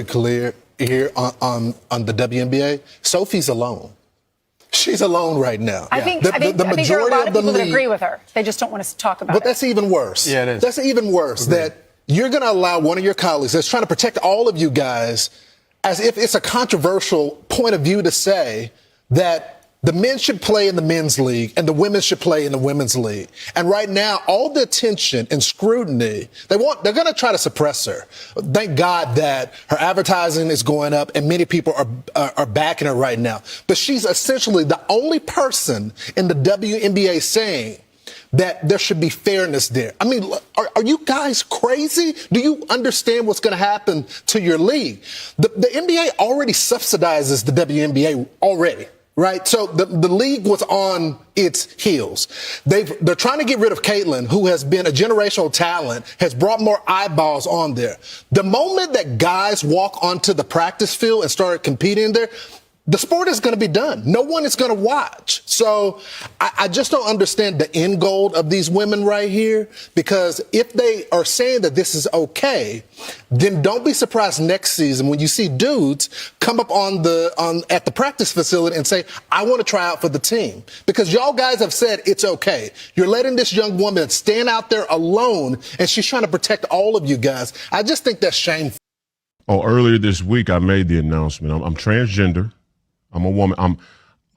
Clear here on the WNBA. Sophie's alone. She's alone right now. I think there are a lot of people that agree with her. They just don't want us to talk about it. But that's even worse. Yeah, it is. That's even worse that you're going to allow one of your colleagues that's trying to protect all of you guys as if it's a controversial point of view to say that the men should play in the men's league and the women should play in the women's league. And right now, all the attention and scrutiny, they're going to try to suppress her. Thank God that her advertising is going up and many people are backing her right now. But she's essentially the only person in the WNBA saying that there should be fairness there. I mean, are you guys crazy? Do you understand what's going to happen to your league? The NBA already subsidizes the WNBA already. Right. So the league was on its heels. They're trying to get rid of Caitlin, who has been a generational talent, has brought more eyeballs on there. The moment that guys walk onto the practice field and start competing there, the sport is going to be done. No one is going to watch. So I just don't understand the end goal of these women right here, because if they are saying that this is okay, then don't be surprised next season when you see dudes come up at the practice facility and say, I want to try out for the team. Because y'all guys have said it's okay. You're letting this young woman stand out there alone, and she's trying to protect all of you guys. I just think that's shameful. Oh, earlier this week, I made the announcement. I'm transgender. I'm a woman.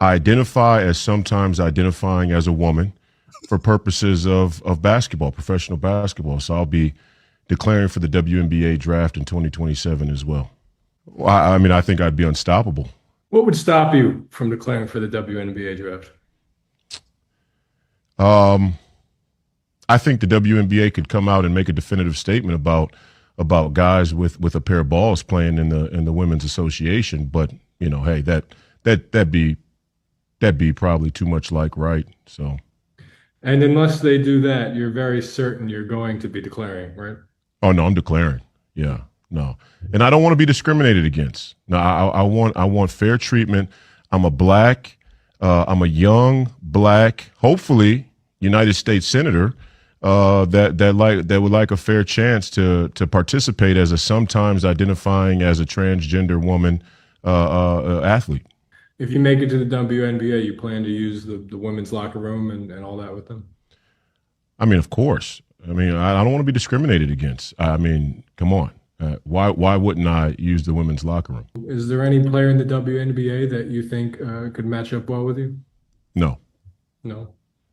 I identify as sometimes identifying as a woman for purposes of basketball, professional basketball. So I'll be declaring for the WNBA draft in 2027 as well. I mean, I think I'd be unstoppable. What would stop you from declaring for the WNBA draft? I think the WNBA could come out and make a definitive statement about guys with a pair of balls playing in the women's association. But you know, hey, that'd be probably too much like right. So, and unless they do that, you're very certain you're going to be declaring, right? Oh no, I'm declaring. Yeah, no, and I don't want to be discriminated against. No, I want fair treatment. I'm a black, I'm a young black, hopefully United States senator that would like a fair chance to participate as a sometimes identifying as a transgender woman athlete. If you make it to the WNBA, you plan to use the women's locker room and all that with them? I mean, of course. I mean, I don't want to be discriminated against. I mean, come on. Why wouldn't I use the women's locker room? Is there any player in the WNBA that you think could match up well with you? No. No?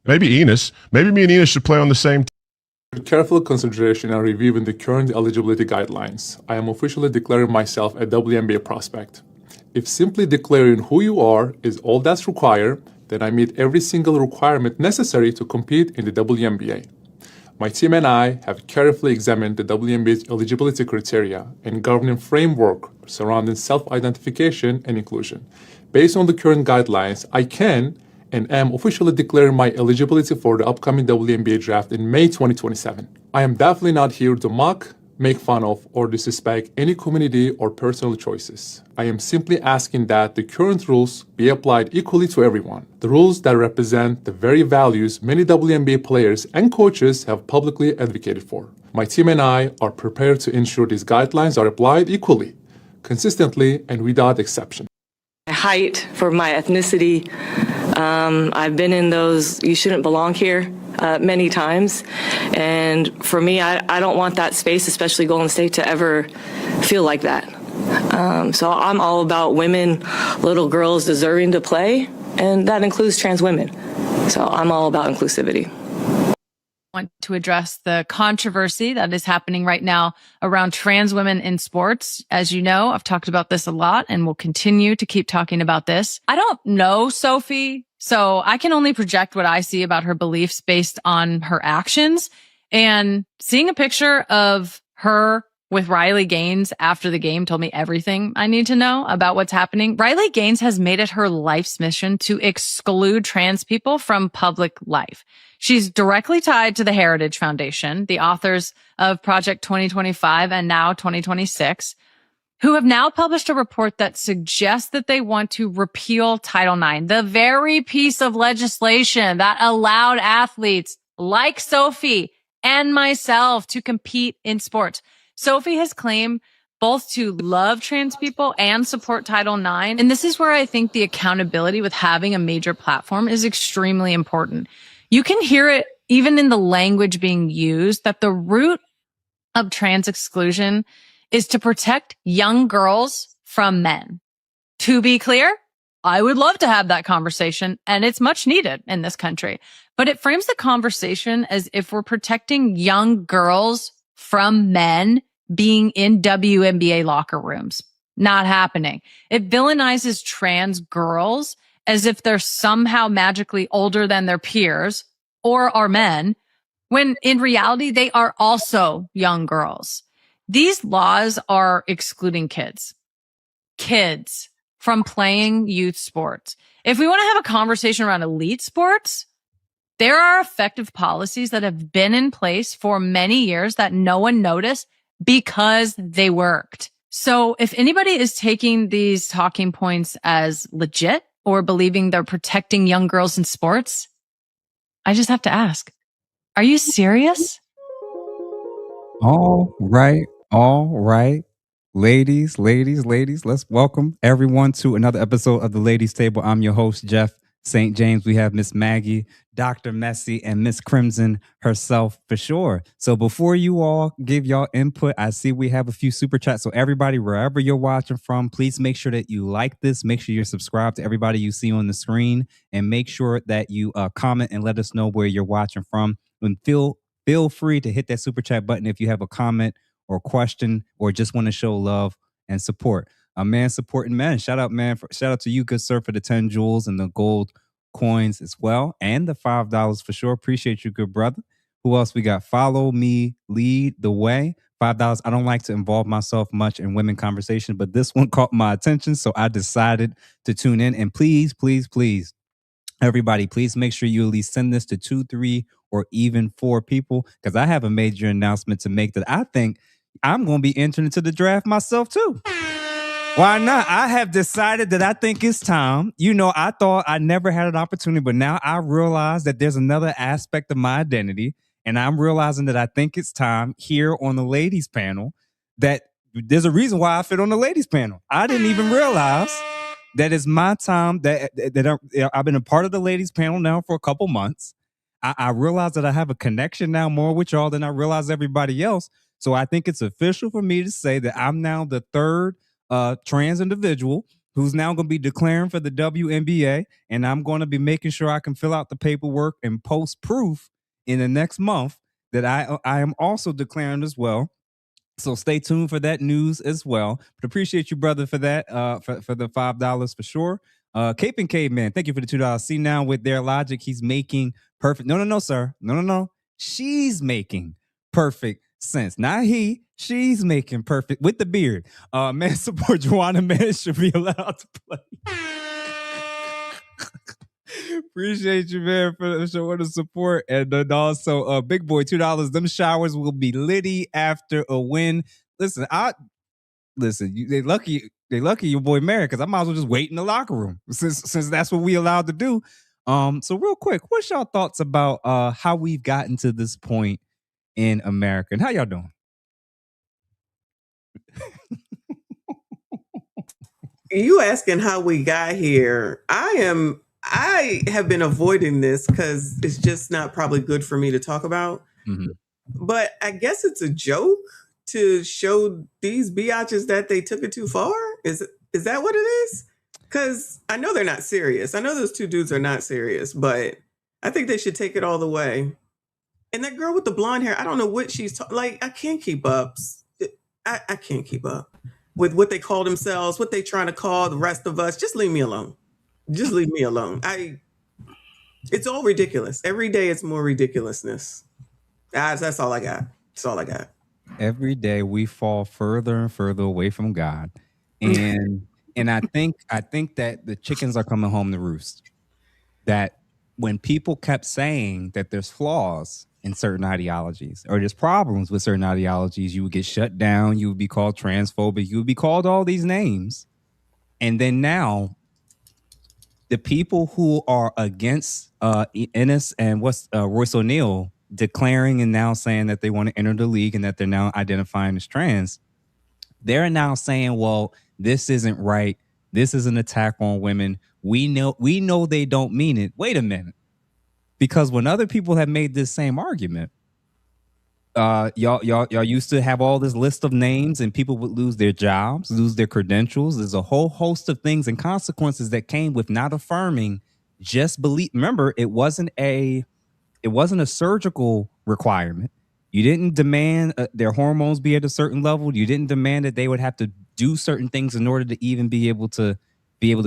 Maybe Enos. Maybe me and Enos should play on the same team. With careful consideration and reviewing the current eligibility guidelines, I am officially declaring myself a WNBA prospect. If simply declaring who you are is all that's required, then I meet every single requirement necessary to compete in the WNBA. My team and I have carefully examined the WNBA's eligibility criteria and governing framework surrounding self-identification and inclusion. Based on the current guidelines, I can and am officially declaring my eligibility for the upcoming WNBA draft in May 2027. I am definitely not here to mock, make fun of, or disrespect any community or personal choices. I am simply asking that the current rules be applied equally to everyone. The rules that represent the very values many WNBA players and coaches have publicly advocated for. My team and I are prepared to ensure these guidelines are applied equally, consistently, and without exception. My height, for my ethnicity, I've been in those "you shouldn't belong here" many times, and for me, I don't want that space, especially Golden State, to ever feel like that. So I'm all about women, little girls deserving to play, and that includes trans women. So I'm all about inclusivity. Want to address the controversy that is happening right now around trans women in sports. As you know, I've talked about this a lot and will continue to keep talking about this. I don't know Sophie, so I can only project what I see about her beliefs based on her actions. And seeing a picture of her with Riley Gaines after the game told me everything I need to know about what's happening. Riley Gaines has made it her life's mission to exclude trans people from public life. She's directly tied to the Heritage Foundation, the authors of Project 2025 and now 2026, who have now published a report that suggests that they want to repeal Title IX, the very piece of legislation that allowed athletes like Sophie and myself to compete in sports. Sophie has claimed both to love trans people and support Title IX. And this is where I think the accountability with having a major platform is extremely important. You can hear it even in the language being used that the root of trans exclusion is to protect young girls from men. To be clear, I would love to have that conversation, and it's much needed in this country. But it frames the conversation as if we're protecting young girls from men being in WNBA locker rooms. Not happening. It villainizes trans girls as if they're somehow magically older than their peers or are men, when in reality, they are also young girls. These laws are excluding kids from playing youth sports. If we want to have a conversation around elite sports, there are effective policies that have been in place for many years that no one noticed because they worked. So if anybody is taking these talking points as legit or believing they're protecting young girls in sports, I just have to ask, are you serious? All right. Ladies, let's welcome everyone to another episode of the Ladies Table. I'm your host, Jeff St. James. We have Miss Maggie, Dr. Messy, and Miss Crimson herself for sure. So before you all give y'all input, I see we have a few super chats. So everybody, wherever you're watching from, please make sure that you like this. Make sure you're subscribed to everybody you see on the screen, and make sure that you comment and let us know where you're watching from. And feel free to hit that super chat button if you have a comment or question or just want to show love and support. A man supporting man. Shout out, man. Shout out to you, good sir, for the 10 jewels and the gold coins as well, and the $5 for sure. Appreciate you, good brother. Who else we got? Follow me, lead the way. $5. I don't like to involve myself much in women conversation, but this one caught my attention, so I decided to tune in. And please, everybody, please make sure you at least send this to 2, 3, or even 4 people, because I have a major announcement to make that I think I'm going to be entering into the draft myself too. Why not? I have decided that I think it's time. You know, I thought I never had an opportunity, but now I realize that there's another aspect of my identity, and I'm realizing that I think it's time here on the ladies panel that there's a reason why I fit on the ladies panel. I didn't even realize that it's my time that I've been a part of the ladies panel now for a couple months. I realize that I have a connection now more with y'all than I realize everybody else. So I think it's official for me to say that I'm now the third trans individual who's now going to be declaring for the WNBA, and I'm going to be making sure I can fill out the paperwork and post proof in the next month that I am also declaring as well. So stay tuned for that news as well. But appreciate you, brother, for that, for the $5 for sure. Cape and Caveman, thank you for the $2. See, now with their logic, he's making perfect. No, sir. No. She's making perfect sense. Not he. She's making perfect with the beard. Man, support Joanna. Man should be allowed to play. Appreciate you, man, for showing the support. And then also, big boy, $2. Them showers will be litty after a win. Listen, they lucky your boy married, because I might as well just wait in the locker room since that's what we allowed to do. So real quick, what's y'all thoughts about how we've gotten to this point in America, and how y'all doing? You asking how we got here? I have been avoiding this because it's just not probably good for me to talk about. Mm-hmm. But I guess it's a joke to show these biatches that they took it too far. Is that what it is? Because I know they're not serious. I know those two dudes are not serious, but I think they should take it all the way. And that girl with the blonde hair, I don't know what she's like. I can't keep up. I can't keep up with what they call themselves, what they trying to call the rest of us. Just leave me alone. Just leave me alone. It's all ridiculous. Every day it's more ridiculousness. That's all I got. That's all I got. Every day we fall further and further away from God. And I think that the chickens are coming home to roost. That when people kept saying that there's flaws in certain ideologies, or there's problems with certain ideologies, you would get shut down, you would be called transphobic, you would be called all these names. And then now, the people who are against Ennis and Royce O'Neal declaring and now saying that they want to enter the league and that they're now identifying as trans, they're now saying, well, this isn't right. This is an attack on women. We know they don't mean it. Wait a minute. Because when other people have made this same argument, y'all used to have all this list of names and people would lose their jobs, lose their credentials. There's a whole host of things and consequences that came with not affirming just belief. Remember, it wasn't a surgical requirement. You didn't demand their hormones be at a certain level. You didn't demand that they would have to do certain things in order to even be able to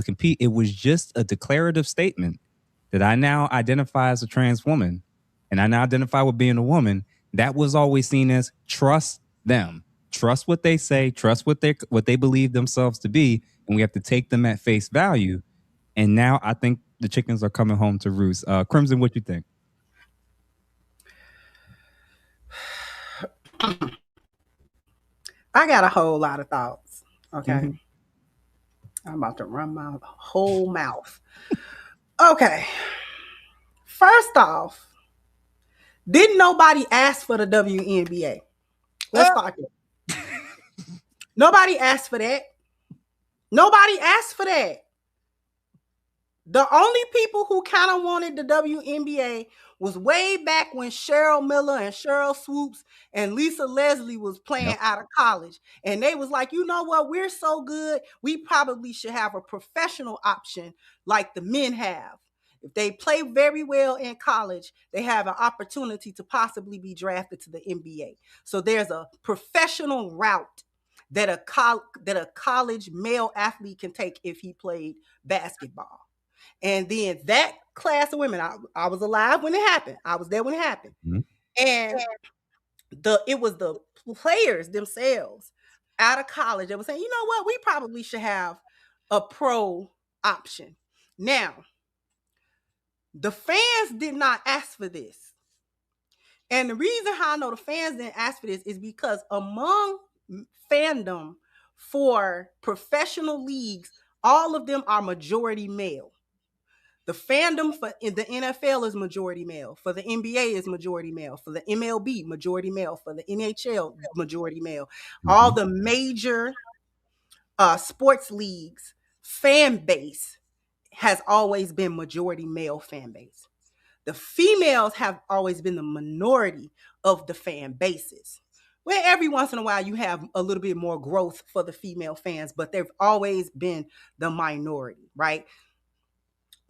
compete. It was just a declarative statement that I now identify as a trans woman and I now identify with being a woman. That was always seen as trust them, trust what they say, trust what they believe themselves to be, and we have to take them at face value. And now I think the chickens are coming home to roost. Crimson, what you think? I got a whole lot of thoughts. Okay. I'm about to run my whole mouth. Okay. First off, didn't nobody ask for the WNBA? Let's start there. Nobody asked for that. Nobody asked for that. The only people who kind of wanted the WNBA was way back when Cheryl Miller and Cheryl Swoops and Lisa Leslie was playing out of college. And they was like, you know what? We're so good. We probably should have a professional option like the men have. If they play very well in college, they have an opportunity to possibly be drafted to the NBA. So there's a professional route that a college male athlete can take if he played basketball. And then that class of women, I was alive when it happened. I was there when it happened. And it was the players themselves out of college that were saying, you know what, we probably should have a pro option. Now, the fans did not ask for this. And the reason how I know the fans didn't ask for this is because among fandom for professional leagues, all of them are majority male. The fandom for the NFL is majority male. For the NBA is majority male. For the MLB, majority male. For the NHL, majority male. All the major sports leagues fan base has always been majority male fan base. The females have always been the minority of the fan bases. Where every once in a while you have a little bit more growth for the female fans, but they've always been the minority, right?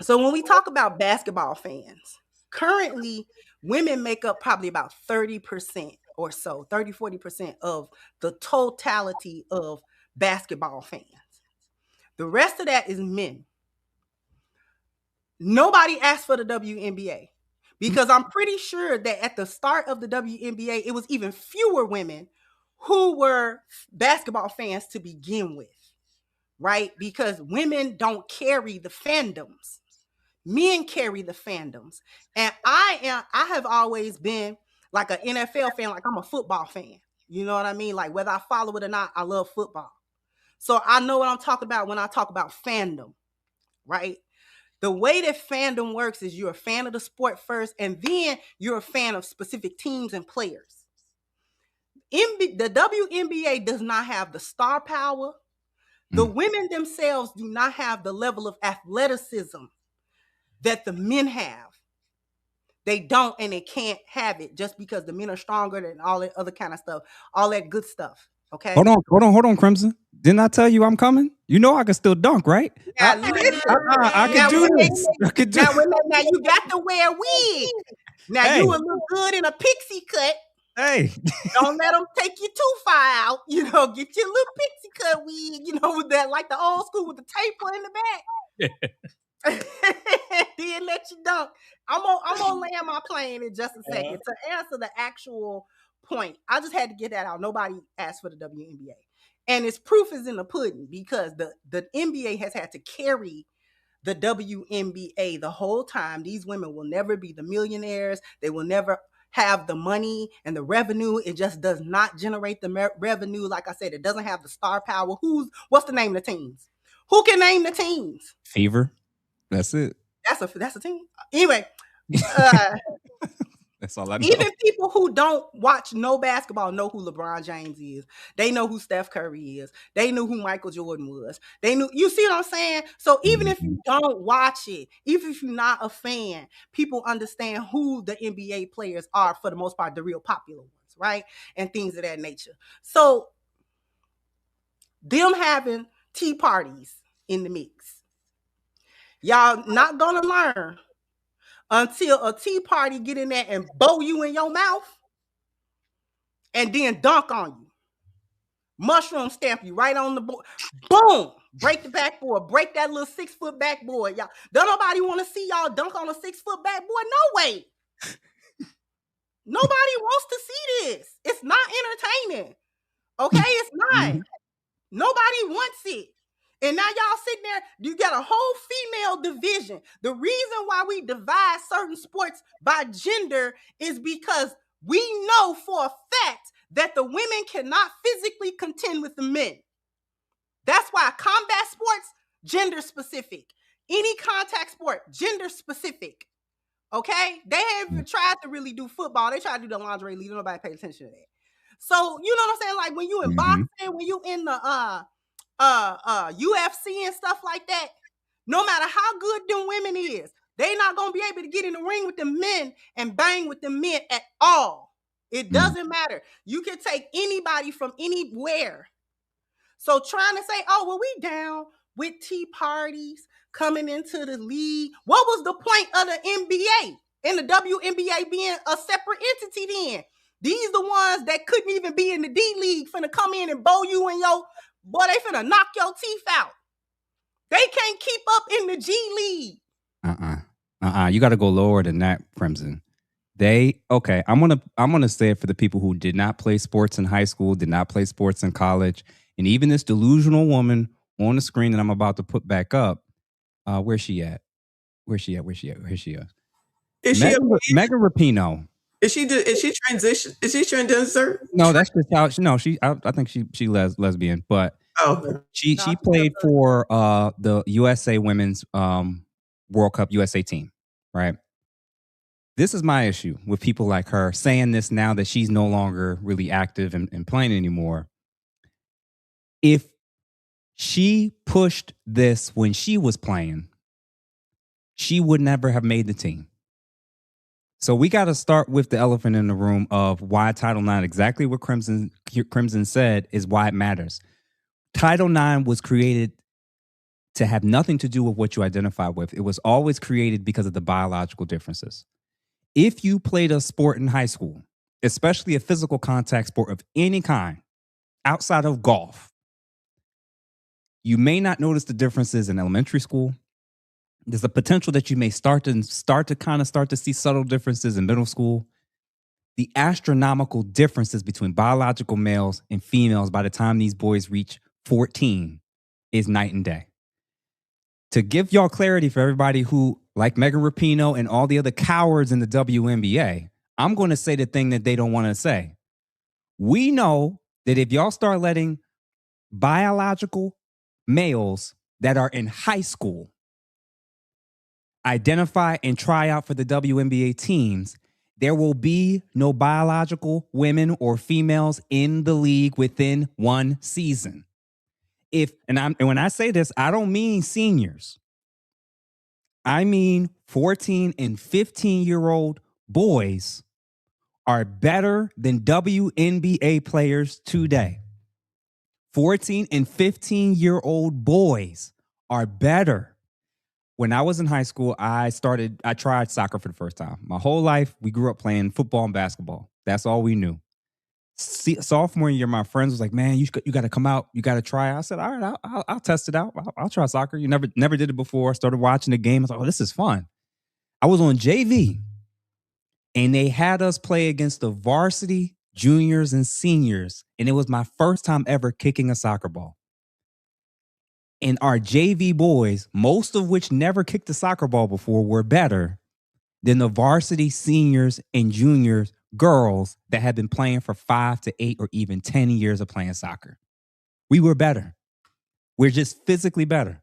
So when we talk about basketball fans, currently women make up probably about 30% or so, 30, 40% of the totality of basketball fans. The rest of that is men. Nobody asked for the WNBA because I'm pretty sure that at the start of the WNBA, it was even fewer women who were basketball fans to begin with, right? Because women don't carry the fandoms. Men carry the fandoms. And I have always been like an NFL fan, like I'm a football fan. You know what I mean? Like whether I follow it or not, I love football. So I know what I'm talking about when I talk about fandom, right? The way that fandom works is you're a fan of the sport first, and then you're a fan of specific teams and players. The WNBA does not have the star power. The women themselves do not have the level of athleticism that the men have. They don't, and they can't have it just because the men are stronger than all that other kind of stuff, all that good stuff. Okay. Hold on, Crimson. Didn't I tell you I'm coming? You know I can still dunk, right? Now, I can do this. Now you got to wear a wig. Now you will look good in a pixie cut. Hey, don't let them take you too far out. You know, get your little pixie cut wig. You know, with that like the old school with the taper in the back. Then let you dunk. I'm gonna land my plane in just a second to answer the actual point. I just had to get that out. Nobody asked for the WNBA. And its proof is in the pudding because the NBA has had to carry the WNBA the whole time. These women will never be the millionaires. They will never have the money and the revenue. It just does not generate the revenue. Like I said, it doesn't have the star power. What's the name of the teams? Who can name the teams? Fever. That's it. That's a team. Anyway, That's all I know. Even people who don't watch no basketball know who LeBron James is. They know who Steph Curry is. They knew who Michael Jordan was. They knew, you see what I'm saying? So even if you don't watch it, even if you're not a fan, people understand who the NBA players are for the most part, the real popular ones, right? And things of that nature. So them having tea parties in the mix, y'all not gonna learn until a tea party get in there and bow you in your mouth and then dunk on you. Mushroom stamp you right on the board. Boom! Break the backboard. Break that little 6-foot backboard. Y'all, don't nobody want to see y'all dunk on a 6-foot backboard? No way. Nobody wants to see this. It's not entertaining. Okay? It's not. Nobody wants it. And now y'all sitting there, you got a whole female division. The reason why we divide certain sports by gender is because we know for a fact that the women cannot physically contend with the men. That's why combat sports, gender specific. Any contact sport, gender specific. Okay? They haven't tried to really do football. They tried to do the lingerie league. Nobody paid attention to that. So, you know what I'm saying? Like when you in boxing, when you in the UFC and stuff like that, no matter how good them women is, they not gonna be able to get in the ring with the men and bang with the men at all. It doesn't matter. You can take anybody from anywhere. So trying to say, oh, well, we down with tea parties coming into the league. What was the point of the NBA and the WNBA being a separate entity then? These the ones that couldn't even be in the D League finna come in and bow you in your, boy, they finna knock your teeth out. They can't keep up in the G League. You got to go lower than that, Crimson. I'm gonna say it for the people who did not play sports in high school, did not play sports in college, and even this delusional woman on the screen that I'm about to put back up. Where's she at? Where's she at? Here she is. Megan Rapinoe. Is she transition? Is she transgender? No, that's just how. I think she lesbian, but she played for the USA Women's World Cup USA team, right? This is my issue with people like her saying this now that she's no longer really active and playing anymore. If she pushed this when she was playing, she would never have made the team. So we got to start with the elephant in the room of why Title IX, exactly what Crimson said, is why it matters. Title IX was created to have nothing to do with what you identify with. It was always created because of the biological differences. If you played a sport in high school, especially a physical contact sport of any kind, outside of golf, you may not notice the differences in elementary school. There's a potential that you may start to see subtle differences in middle school. The astronomical differences between biological males and females by the time these boys reach 14 is night and day. To give y'all clarity for everybody who, like Megan Rapinoe and all the other cowards in the WNBA, I'm going to say the thing that they don't want to say. We know that if y'all start letting biological males that are in high school identify and try out for the WNBA teams, there will be no biological women or females in the league within one season. And when I say this, I don't mean seniors. I mean 14 and 15-year-old boys are better than WNBA players today. 14 and 15-year-old boys are better. When I was in high school, I tried soccer for the first time. My whole life, we grew up playing football and basketball. That's all we knew. Sophomore year, my friends was like, man, you got to come out. You got to try. I said, all right, I'll test it out. I'll try soccer. You never did it before. I started watching the game. I was like, oh, this is fun. I was on JV, and they had us play against the varsity juniors and seniors, and it was my first time ever kicking a soccer ball. And our JV boys, most of which never kicked a soccer ball before, were better than the varsity seniors and juniors girls that had been playing for 5 to 8 or even 10 years of playing soccer. We were better. We're just physically better.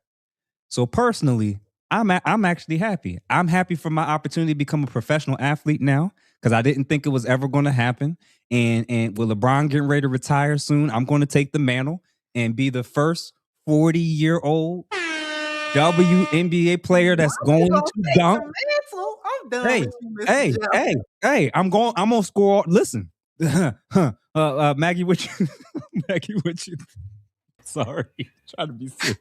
So personally, I'm actually happy. I'm happy for my opportunity to become a professional athlete now because I didn't think it was ever going to happen. And with LeBron getting ready to retire soon, I'm going to take the mantle and be the first 40-year-old WNBA player that's going to dunk. I'm done with you, Mr. Jeff. Hey, I'm gonna score. Listen, Maggie, what you sorry, trying to be serious.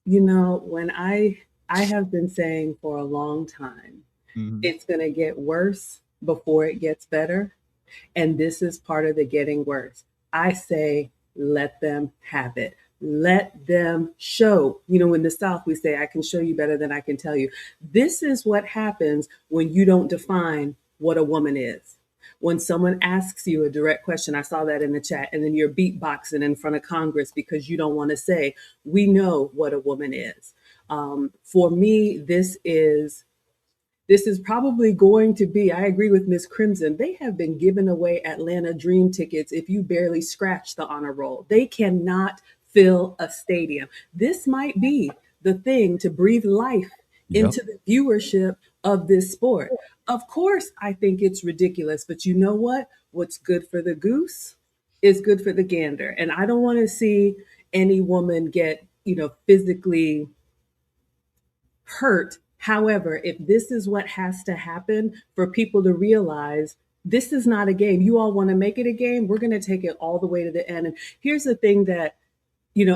You know, when I have been saying for a long time, it's going to get worse before it gets better. And this is part of the getting worse. I say, let them have it. Let them show. You know, in the South, we say, I can show you better than I can tell you. This is what happens when you don't define what a woman is. When someone asks you a direct question, I saw that in the chat, and then you're beatboxing in front of Congress because you don't want to say, we know what a woman is. For me, this is probably going to be, I agree with Ms. Crimson, they have been giving away Atlanta Dream tickets if you barely scratch the honor roll. They cannot fill a stadium. This might be the thing to breathe life into the viewership of this sport. Of course, I think it's ridiculous, but you know what? What's good for the goose is good for the gander. And I don't want to see any woman get, physically hurt. However, if this is what has to happen for people to realize this is not a game, you all want to make it a game, we're going to take it all the way to the end. And here's the thing that,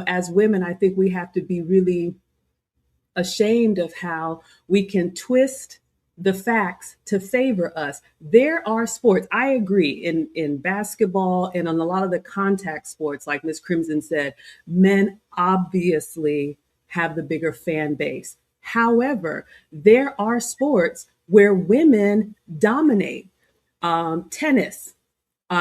as women, I think we have to be really ashamed of how we can twist the facts to favor us. There are sports, I agree, in basketball and on a lot of the contact sports, like Ms. Crimson said, men obviously have the bigger fan base. However, there are sports where women dominate. Tennis,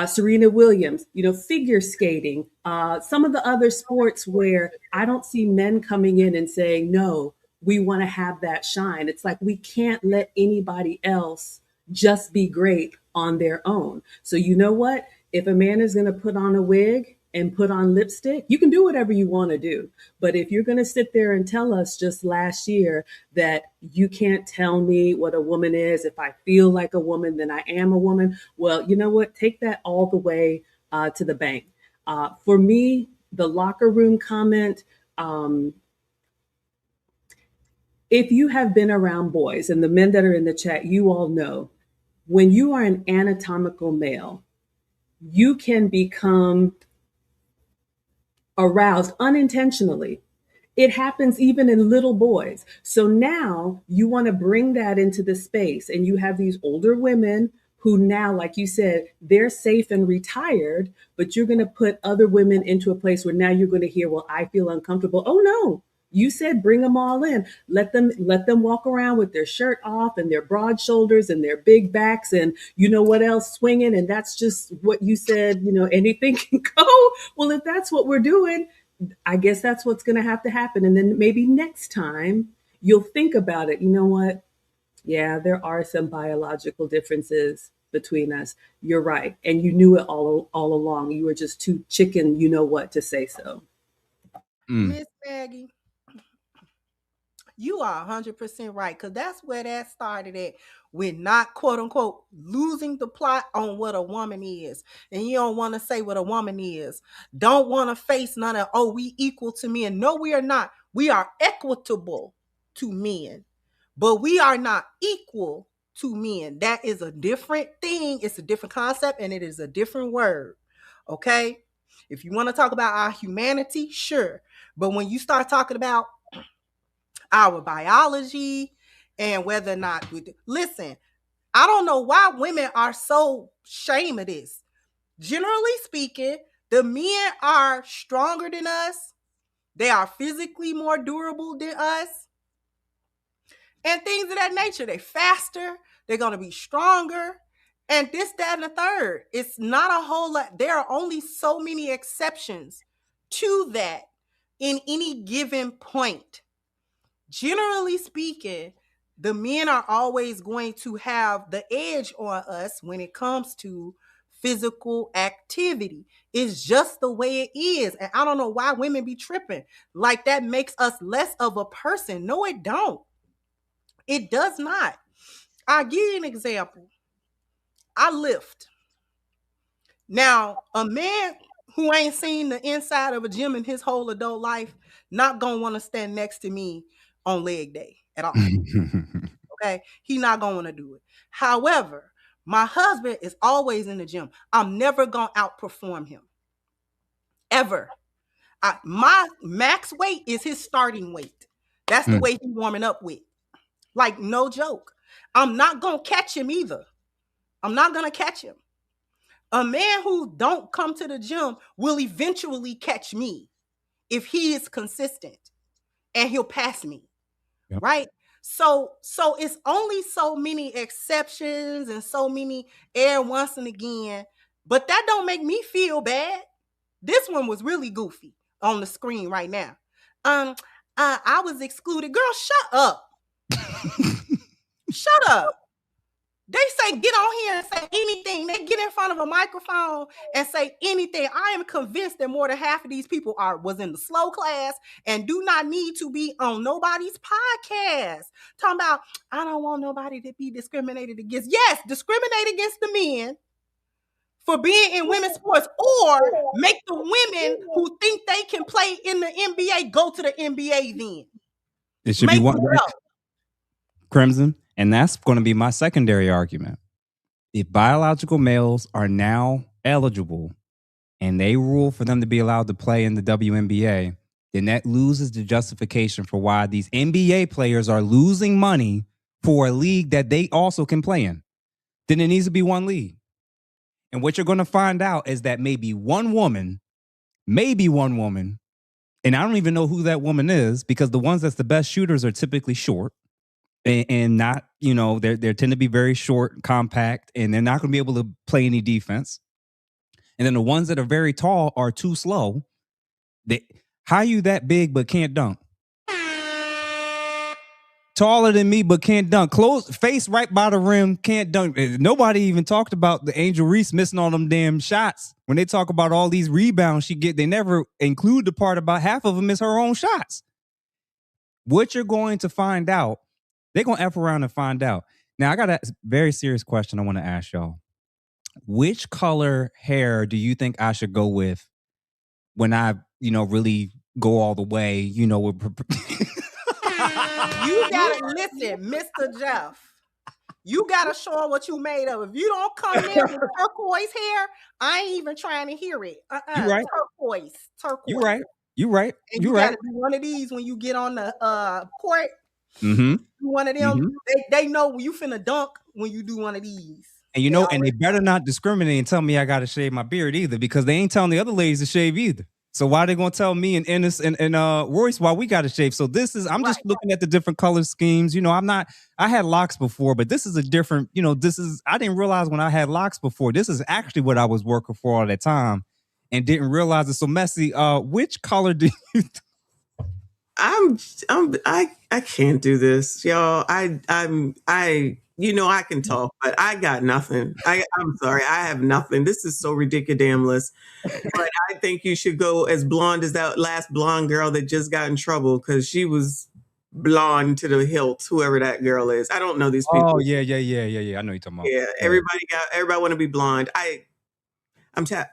Serena Williams, figure skating, some of the other sports where I don't see men coming in and saying, no, we want to have that shine. It's like we can't let anybody else just be great on their own. So you know what? If a man is going to put on a wig and put on lipstick, you can do whatever you want to do. But if you're going to sit there and tell us just last year that you can't tell me what a woman is, if I feel like a woman, then I am a woman. Well, you know what? Take that all the way to the bank. For me, the locker room comment, if you have been around boys, and the men that are in the chat, you all know, when you are an anatomical male, you can become aroused unintentionally. It happens even in little boys. So now you want to bring that into the space, and you have these older women who now, like you said, they're safe and retired, but you're going to put other women into a place where now you're going to hear, well, I feel uncomfortable. Oh no, you said bring them all in. Let them walk around with their shirt off and their broad shoulders and their big backs and you know what else swinging. And that's just what you said, anything can go. Well, if that's what we're doing, I guess that's what's going to happen. And then maybe next time you'll think about it. You know what? Yeah, there are some biological differences between us. You're right. And you knew it all along. You were just too chicken, to say so. Miss Maggie, you are 100% right, because that's where that started at. We're not, quote unquote, losing the plot on what a woman is. And you don't want to say what a woman is. Don't want to face none of, we equal to men. No, we are not. We are equitable to men, but we are not equal to men. That is a different thing. It's a different concept, and it is a different word. Okay? If you want to talk about our humanity, sure. But when you start talking about our biology and whether or not listen, I don't know why women are so ashamed of this. Generally speaking, the men are stronger than us. They are physically more durable than us and things of that nature. They're faster. They're going to be stronger and this, that, and the third. It's not a whole lot. There are only so many exceptions to that in any given point. Generally speaking, the men are always going to have the edge on us when it comes to physical activity. It's just the way it is. And I don't know why women be tripping. Like that makes us less of a person. No, it don't. It does not. I'll give you an example. I lift. Now, a man who ain't seen the inside of a gym in his whole adult life, not gonna want to stand next to me on leg day at all. Okay, he not gonna want to do it. However, my husband is always in the gym. I'm never gonna outperform him, ever. My max weight is his starting weight. That's the weight he's warming up with. Like, no joke. I'm not gonna catch him either. I'm not gonna catch him. A man who don't come to the gym will eventually catch me if he is consistent, and he'll pass me. Yep. Right? So it's only so many exceptions and so many air once and again, but that don't make me feel bad. This one was really goofy on the screen right now. I was excluded. Girl, shut up. Shut up. They say get on here and say anything. They get in front of a microphone and say anything. I am convinced that more than half of these people was in the slow class and do not need to be on nobody's podcast. Talking about, I don't want nobody to be discriminated against. Yes, discriminate against the men for being in women's sports, or make the women who think they can play in the NBA go to the NBA then. It should be one, Crimson. And that's going to be my secondary argument. If biological males are now eligible and they rule for them to be allowed to play in the WNBA, then that loses the justification for why these NBA players are losing money for a league that they also can play in. Then it needs to be one league. And what you're going to find out is that maybe one woman, and I don't even know who that woman is, because the ones that's the best shooters are typically short. And not, they tend to be very short, compact, and they're not going to be able to play any defense. And then the ones that are very tall are too slow. How you that big but can't dunk? Taller than me but can't dunk. Face right by the rim, can't dunk. Nobody even talked about the Angel Reese missing all them damn shots. When they talk about all these rebounds she get, they never include the part about half of them is her own shots. What you're going to find out, they're going to F around and find out. Now, I got a very serious question I want to ask y'all. Which color hair do you think I should go with when I, really go all the way, with... You got to listen, Mr. Jeff. You got to show them what you made of. If you don't come in with turquoise hair, I ain't even trying to hear it. You right. Turquoise. You right. And you got to do one of these when you get on the court. Mm-hmm. One of them, they know when you finna dunk when you do one of these. And and they better not discriminate and tell me I gotta shave my beard either, because they ain't telling the other ladies to shave either. So why are they gonna tell me and Ennis and Royce why we gotta shave? So I'm just looking at the different color schemes. I had locks before, but this is a different, I didn't realize when I had locks before, this is actually what I was working for all that time and didn't realize it. So Messy, which color do you I can't do this, y'all. I can talk, but I got nothing. I'm sorry, I have nothing. This is so ridiculous. But I think you should go as blonde as that last blonde girl that just got in trouble because she was blonde to the hilt. Whoever that girl is, I don't know these people. Oh yeah. I know you're talking about. Yeah, everybody want to be blonde. I got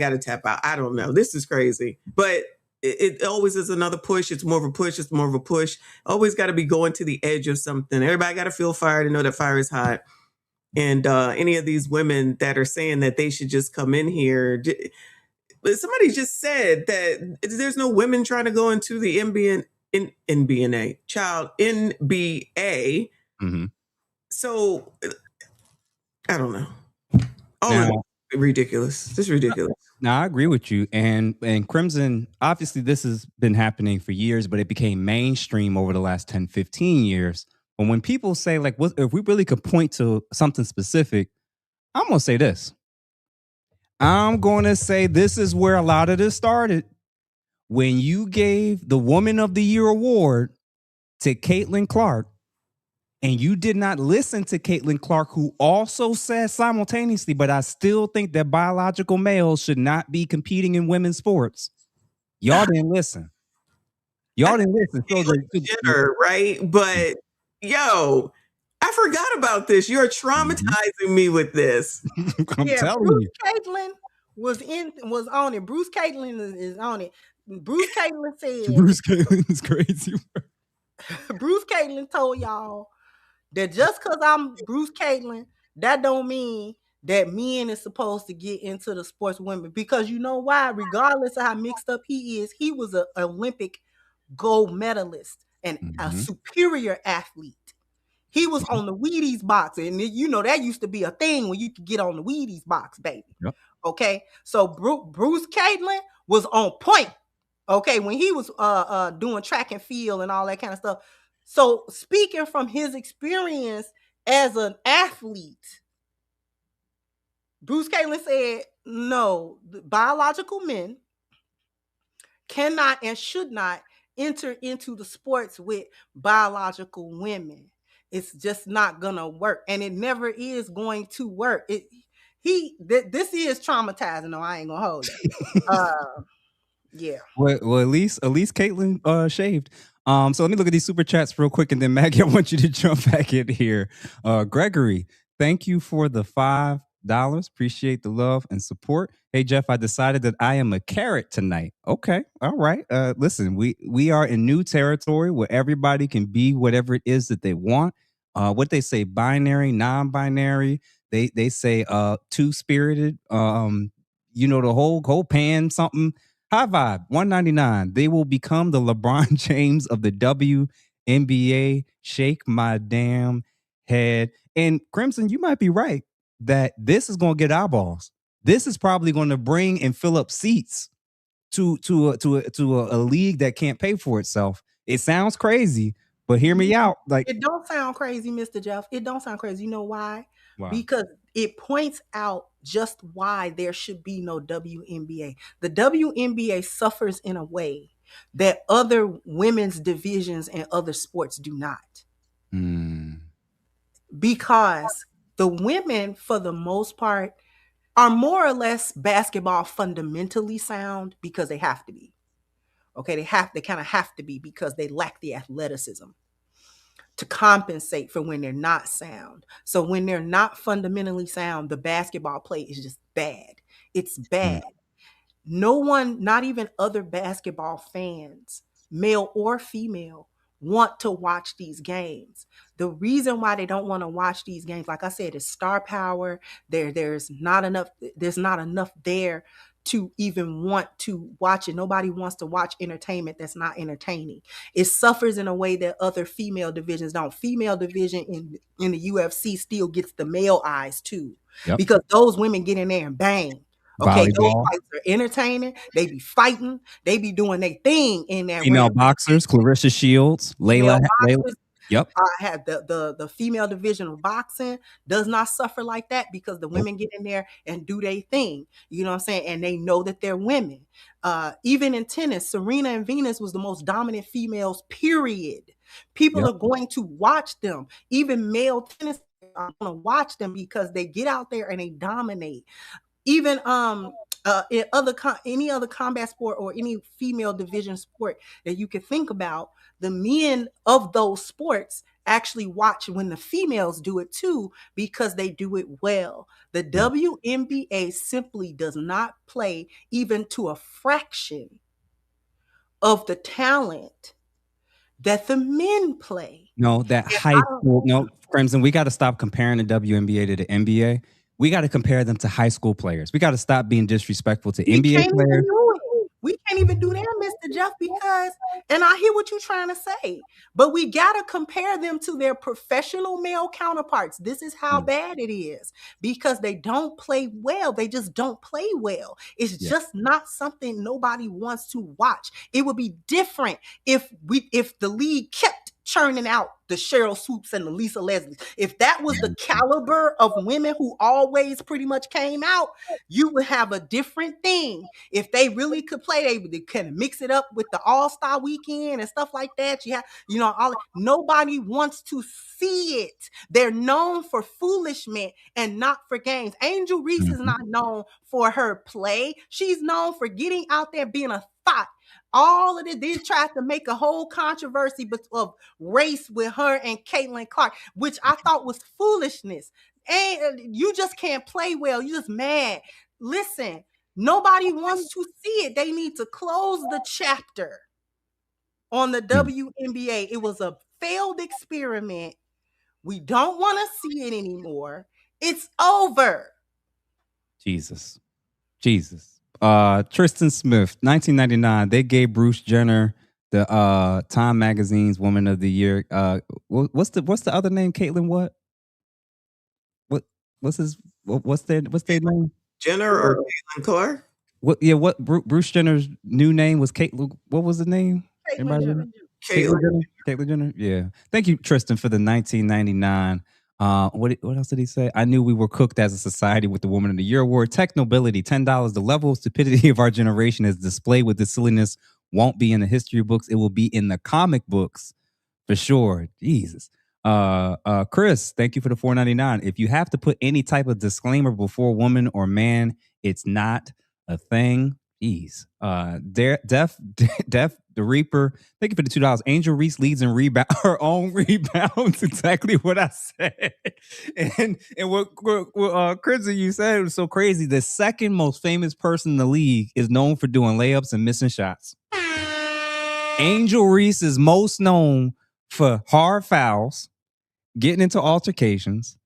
to tap out. I don't know. This is crazy, but. It always is another push. It's more of a push. Always got to be going to the edge of something. Everybody got to feel fire to know that fire is hot. And any of these women that are saying that they should just come in here. Somebody just said that there's no women trying to go into the NBA. Mm-hmm. So I don't know. Ridiculous. This is ridiculous. Now, I agree with you. And Crimson, obviously this has been happening for years, but it became mainstream over the last 10, 15 years. But when people say, like, if we really could point to something specific, I'm going to say this. I'm going to say this is where a lot of this started. When you gave the Woman of the Year award to Caitlin Clark, and you did not listen to Caitlin Clark, who also said simultaneously, but I still think that biological males should not be competing in women's sports. Y'all didn't listen. So right? But I forgot about this. You're traumatizing me with this. I'm Yeah, telling Bruce you. Caitlin was on it. Bruce Caitlin is on it. Bruce Caitlin said Bruce Caitlin is crazy. Bruce Caitlin told y'all that just because I'm Bruce Caitlin, that don't mean that men is supposed to get into the sports women. Because you know why? Regardless of how mixed up he is, he was an Olympic gold medalist and a superior athlete. He was on the Wheaties box, and you know that used to be a thing when you could get on the Wheaties box, baby. Yep. Okay, so Bruce Caitlin was on point. Okay, when he was doing track and field and all that kind of stuff. So speaking from his experience as an athlete, Bruce Caitlin said, no, biological men cannot and should not enter into the sports with biological women. It's just not gonna work, and it never is going to work. This is traumatizing. No, I ain't gonna hold it. Yeah. Well, at least Caitlin shaved. So let me look at these super chats real quick, and then Maggie, I want you to jump back in here. Gregory, thank you for the $5. Appreciate the love and support. Hey Jeff, I decided that I am a carrot tonight. Okay, all right. Listen, we are in new territory where everybody can be whatever it is that they want. What they say, binary, non-binary. They say two-spirited. You know, the whole pan something. High Vibe, $1.99. They will become the LeBron James of the WNBA. Shake my damn head. And Crimson, you might be right that this is going to get eyeballs. This is probably going to bring and fill up seats to a league that can't pay for itself. It sounds crazy, but hear me out. Like, it don't sound crazy, Mr. Jeff. It don't sound crazy. You know why? Wow. Because it points out just why there should be no WNBA. The WNBA suffers in a way that other women's divisions and other sports do not. Because the women, for the most part, are more or less basketball fundamentally sound because they have to be. Okay, they kind of have to be because they lack the athleticism to compensate for when they're not sound. So when they're not fundamentally sound, the basketball play is just bad. It's bad. No one, not even other basketball fans, male or female, want to watch these games. The reason why they don't want to watch these games, like I said, is star power. There's not enough there to even want to watch it. Nobody wants to watch entertainment that's not entertaining. It suffers in a way that other female divisions don't. Female division in the UFC still gets the male eyes too. Yep. Because those women get in there and bang. Okay, volleyball. Those fights are entertaining. They be fighting. They be doing their thing in there. Female boxers, Clarissa Shields, Layla. Yep. I have the female division of boxing does not suffer like that because the women get in there and do their thing. You know what I'm saying? And they know that they're women. Even in tennis, Serena and Venus was the most dominant females, period. People are going to watch them. Even male tennis are going to watch them because they get out there and they dominate. Even in any other combat sport or any female division sport that you could think about, the men of those sports actually watch when the females do it too because they do it well. The WNBA simply does not play even to a fraction of the talent that the men play. No, that high school. No, Crimson, we got to stop comparing the WNBA to the NBA. We got to compare them to high school players. We got to stop being disrespectful to NBA players. We can't even do that, Mr. Jeff, because, and I hear what you're trying to say, but we got to compare them to their professional male counterparts. This is how bad it is because they don't play well. They just don't play well. It's just not something nobody wants to watch. It would be different if the league kept churning out the Cheryl Swoops and the Lisa Leslie. If that was the caliber of women who always pretty much came out, you would have a different thing. If they really could play, they can mix it up with the All-Star Weekend and stuff like that. Nobody wants to see it. They're known for foolishment and not for games. Angel Reese is not known for her play. She's known for getting out there being a thought. All of this, they tried to make a whole controversy of race with her and Caitlin Clark, which I thought was foolishness. And you just can't play well. You just mad. Listen, nobody wants to see it. They need to close the chapter on the WNBA. It was a failed experiment. We don't want to see it anymore. It's over. Jesus. Tristan Smith, 1999. They gave Bruce Jenner the Time Magazine's Woman of the Year. What's the other name? Caitlin what? What's their name? Jenner or Caitlin Clark? What Bruce Jenner's new name was Caitlin. What was the name? Caitlin Jenner. Yeah. Thank you, Tristan, for the 1999. What else did he say? I knew we were cooked as a society with the Woman of the Year award. Tech nobility, $10. The level of stupidity of our generation is displayed with this silliness. Won't be in the history books. It will be in the comic books for sure. Jesus. Chris, thank you for the $4.99. If you have to put any type of disclaimer before woman or man, it's not a thing. Jeez. Def the Reaper, thank you for the $2. Angel Reese leads in her own rebounds. Exactly what I said. And what Chris, you said was so crazy. The second most famous person in the league is known for doing layups and missing shots. Angel Reese is most known for hard fouls, getting into altercations,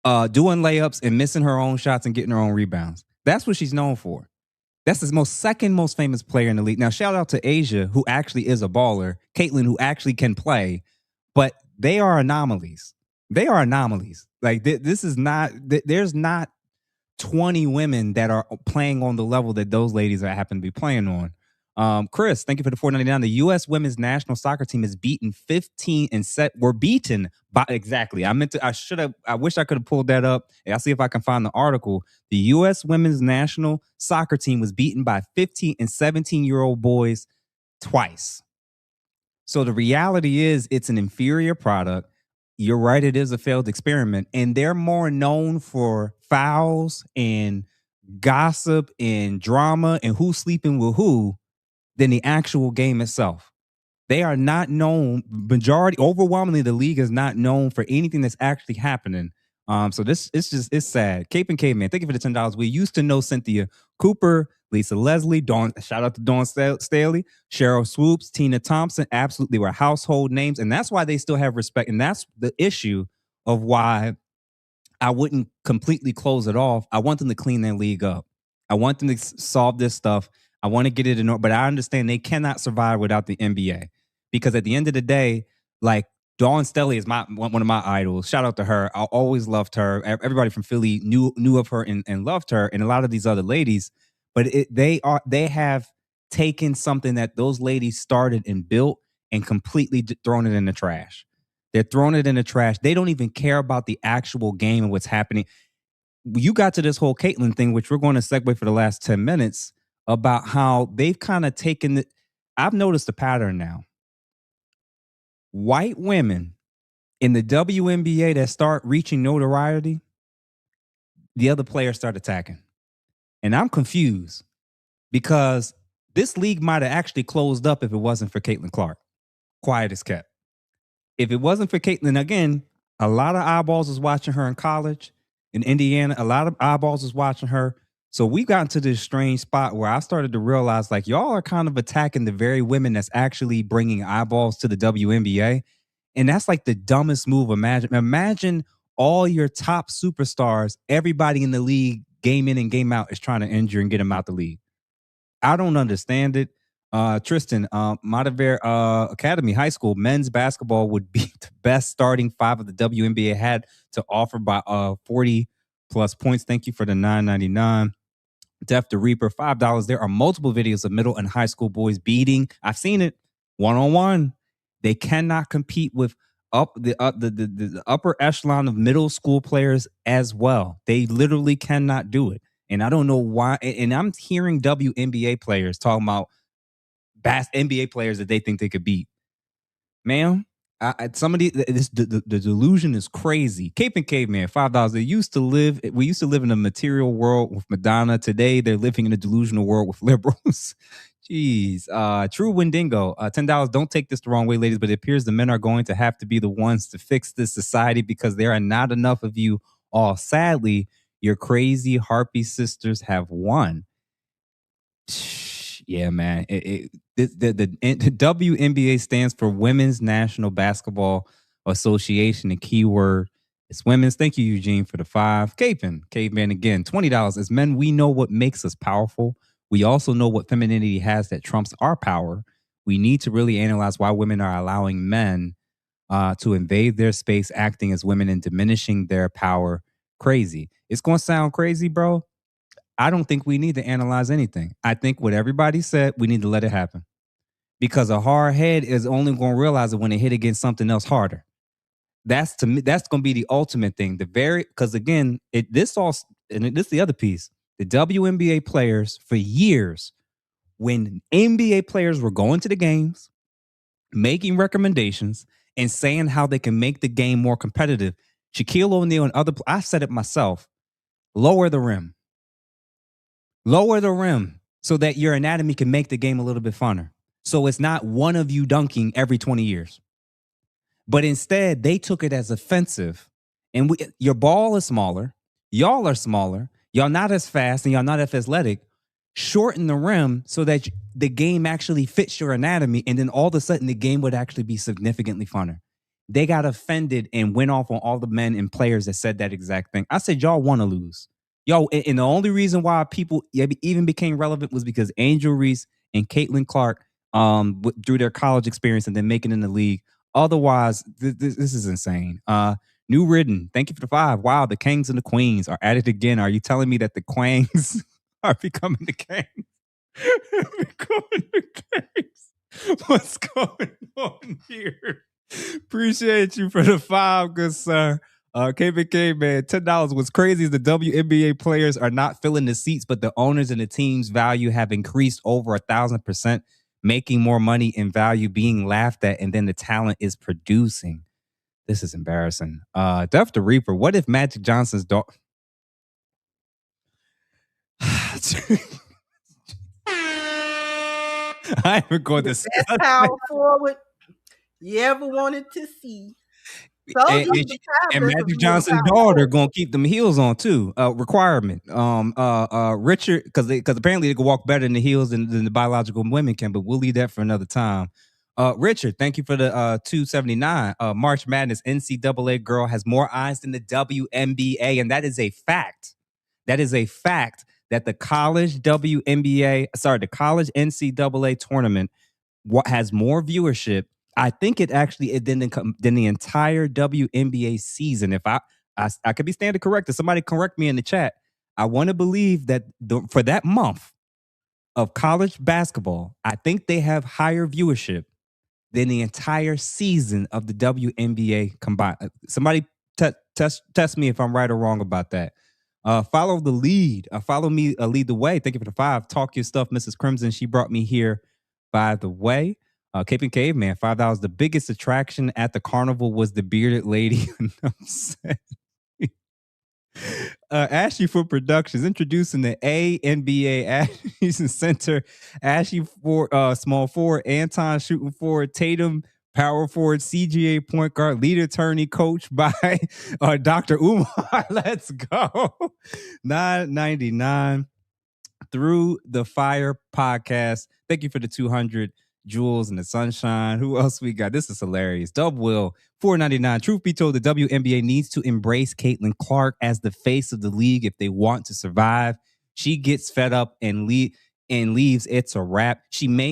doing layups and missing her own shots and getting her own rebounds. That's what she's known for. That's the second most famous player in the league. Now, shout out to Asia, who actually is a baller. Caitlin, who actually can play. But they are anomalies. Like, this is not, there's not 20 women that are playing on the level that those ladies happen to be playing on. Chris, thank you for the $4.99. The U.S. women's national soccer team is beaten 15 and were beaten by exactly. I wish I could have pulled that up. I'll see if I can find the article. The U.S. women's national soccer team was beaten by 15 and 17-year-old boys twice. So the reality is it's an inferior product. You're right. It is a failed experiment, and they're more known for fouls and gossip and drama and who's sleeping with who than the actual game itself. They are not known, overwhelmingly, the league is not known for anything that's actually happening. So it's sad. Cape and Caveman, thank you for the $10. We used to know Cynthia Cooper, Lisa Leslie, shout out to Dawn Staley, Cheryl Swoops, Tina Thompson, absolutely were household names. And that's why they still have respect. And that's the issue of why I wouldn't completely close it off. I want them to clean their league up. I want them to solve this stuff. I want to get it in order, but I understand they cannot survive without the NBA, because at the end of the day, like, Dawn Staley is one of my idols. Shout out to her. I always loved her. Everybody from Philly knew of her and loved her, and a lot of these other ladies. But they have taken something that those ladies started and built and completely thrown it in the trash. They're throwing it in the trash. They don't even care about the actual game and what's happening. You got to this whole Caitlin thing, which we're going to segue for the last 10 minutes, about how they've kind of taken it. I've noticed a pattern now. White women in the WNBA that start reaching notoriety, the other players start attacking. And I'm confused, because this league might have actually closed up if it wasn't for Caitlin Clark. Quiet as kept. If it wasn't for Caitlin, again, a lot of eyeballs was watching her in college. In Indiana, a lot of eyeballs was watching her. So we've gotten to this strange spot where I started to realize, like, y'all are kind of attacking the very women that's actually bringing eyeballs to the WNBA. And that's like the dumbest move. Imagine all your top superstars, everybody in the league, game in and game out, is trying to injure and get them out the league. I don't understand it. Tristan, Matavere Academy High School men's basketball would be the best starting five of the WNBA had to offer by 40 plus points. Thank you for the $9.99. Def the Reaper, $5. There are multiple videos of middle and high school boys beating. I've seen it one-on-one. They cannot compete with the upper echelon of middle school players as well. They literally cannot do it. And I don't know why. And I'm hearing WNBA players talking about NBA players that they think they could beat. Ma'am, the delusion is crazy. Cape and Caveman, $5. We used to live in a material world with Madonna. Today, they're living in a delusional world with liberals. Jeez. True Wendigo, $10. Don't take this the wrong way, ladies, but it appears the men are going to have to be the ones to fix this society because there are not enough of you all. Sadly, your crazy harpy sisters have won. Yeah, man. The WNBA stands for Women's National Basketball Association. The keyword is women's. Thank you, Eugene, for the 5. Caveman again, $20. As men, we know what makes us powerful. We also know what femininity has that trumps our power. We need to really analyze why women are allowing men to invade their space, acting as women and diminishing their power. Crazy. It's going to sound crazy, bro. I don't think we need to analyze anything. I think what everybody said, we need to let it happen. Because a hard head is only going to realize it when it hit against something else harder. That's going to be the ultimate thing. Because again, this is the other piece. The WNBA players for years, when NBA players were going to the games, making recommendations, and saying how they can make the game more competitive, Shaquille O'Neal and I said it myself, lower the rim. Lower the rim so that your anatomy can make the game a little bit funner. So it's not one of you dunking every 20 years. But instead, they took it as offensive. And your ball is smaller. Y'all are smaller. Y'all not as fast and y'all not as athletic. Shorten the rim so that the game actually fits your anatomy. And then all of a sudden, the game would actually be significantly funner. They got offended and went off on all the men and players that said that exact thing. I said, y'all want to lose. Yo, and the only reason why people even became relevant was because Angel Reese and Caitlin Clark through their college experience and then making it in the league. Otherwise, this is insane. New Ridden, thank you for the 5. Wow, the Kings and the Queens are at it again. Are you telling me that the Quangs are becoming the Kings? Becoming the Kings? What's going on here? Appreciate you for the 5, good sir. KBK, man, $10. What's crazy is the WNBA players are not filling the seats, but the owners and the team's value have increased over 1,000%, making more money in value, being laughed at, and then the talent is producing. This is embarrassing. Death the Reaper. What if Magic Johnson's daughter? I haven't going to say That's how forward you ever wanted to see. So and Magic Johnson's daughter gonna keep them heels on too. Requirement. Richard, because apparently they can walk better in the heels than the biological women can, but we'll leave that for another time. Richard, thank you for the $2.79. March Madness NCAA girl has more eyes than the WNBA, and that is a fact. That is a fact that the college the college NCAA tournament has more viewership. I think it actually than the entire WNBA season. If I could be standing corrected, somebody correct me in the chat. I want to believe that for that month of college basketball, I think they have higher viewership than the entire season of the WNBA combined. Somebody test me if I'm right or wrong about that. Follow the lead. Follow me. Lead the way. Thank you for the 5. Talk your stuff, Mrs. Crimson. She brought me here, by the way. Cape and Caveman, $5. The biggest attraction at the carnival was the bearded lady. Ashley for Productions introducing the ANBA Ashton Center. Ashley for small forward, Anton shooting forward, Tatum power forward, CGA point guard, lead attorney, coached by Dr. Umar. Let's go. $9.99 Through the Fire podcast. Thank you for the 200. Jules and the Sunshine. Who else we got? This is hilarious. Dub Will, $4.99. Truth be told, the WNBA needs to embrace Caitlin Clark as the face of the league if they want to survive. She gets fed up and leaves. It's a wrap.